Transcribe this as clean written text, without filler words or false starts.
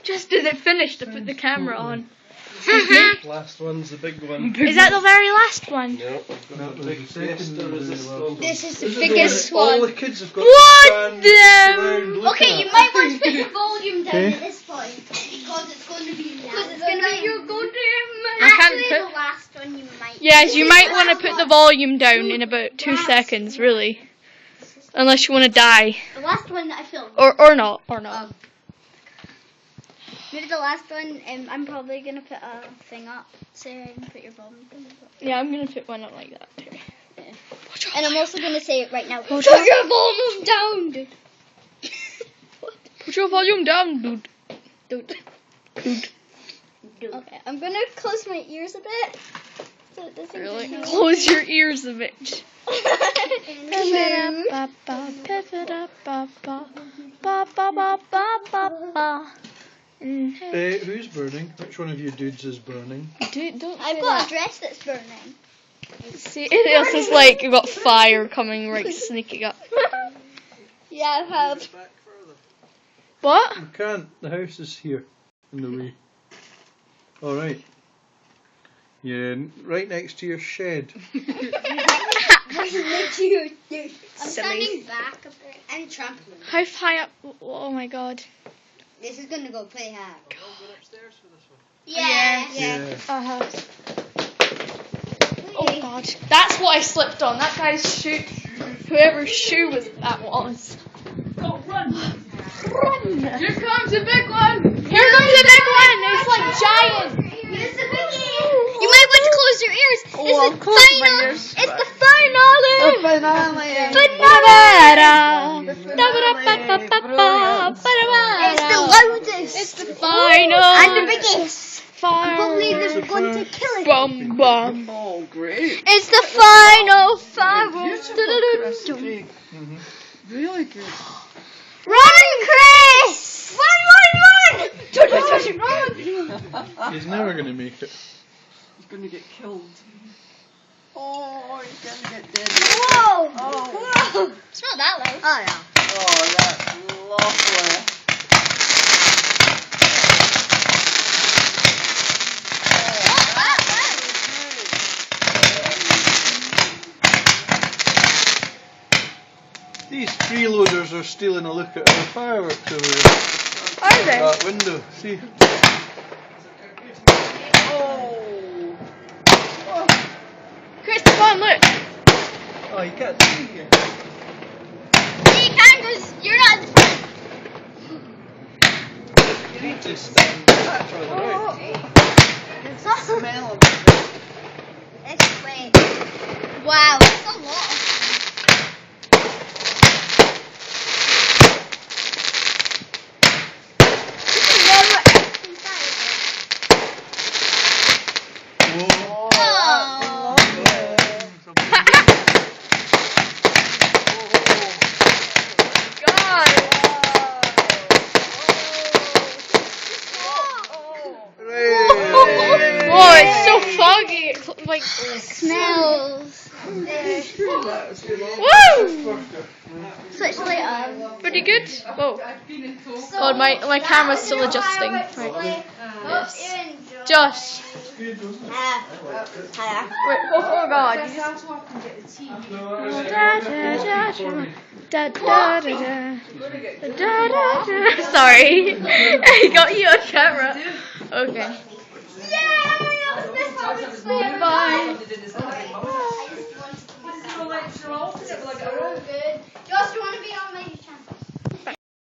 Just as it finished, I put the camera on. Last one's the big one. Is that the very last one? No, I've got the big fiesta resistance. This is the biggest one. All the kids have got What to stand the- around looking Okay, you at might want to put the volume down Okay. at this point because it's going to be loud. I Actually, can't the put. last one you might. Yes, you might want to put the volume down in about 2 seconds, really. Unless you want to die. The last one that I filmed. Or not. Or not. Maybe the last one. I'm probably gonna put a thing up saying put your volume down. Yeah, I'm going to put one up like that too. And I'm also gonna say it right now. Put Put your volume down, dude. Put your volume down, dude. Dude. Dude. Okay, I'm gonna close my ears a bit. So it doesn't Really? get Close your ears a bit. Who's burning? Which one of you dudes is burning? Don't I've say got that. a dress that's burning. See, it else is like you've got fire coming right sneaking up. Yeah, I have. What? You can't. The house is here in the way. Alright. Yeah, right next to your shed. I'm standing back a bit. And trampoline. How high up? Oh my god. This is gonna go pretty hard. upstairs for this one. Yeah. Uh-huh. Oh god. That's what I slipped on. That guy's shoe. Whoever's shoe that was. Go run. Run. Here comes a big one. Here comes a big one. It's like giant. It's the biggie. You might want to close your ears. Oh, I'll close my ears. It's the finale. It's the loudest. It's the final. And the biggest. Fire. Probably they're going to kill it. Bum bum. Oh, great. It's the final five. Really good. Run, Chris! Run! He's never going to make it. He's going to get killed. Oh, he's going to get dead. Whoa! Oh. Whoa! It's not that loud. Oh yeah. Oh, that's lovely. These freeloaders are stealing a look at our fireworks over there. Are they? That window, see? Chris, come on, look. Oh, you can't see here. Yeah, you can because you're not at the front. You need to stand back further out. It's the smell of It's wait. Wow, that's a lot. Whoa. God. Whoa, it's so foggy. It's like Smells. woo. Switch light on. Pretty good. Whoa. God, my camera's still adjusting. Right. Yes. Josh. Wait, oh god. Sorry. I got you on camera. Okay. Bye.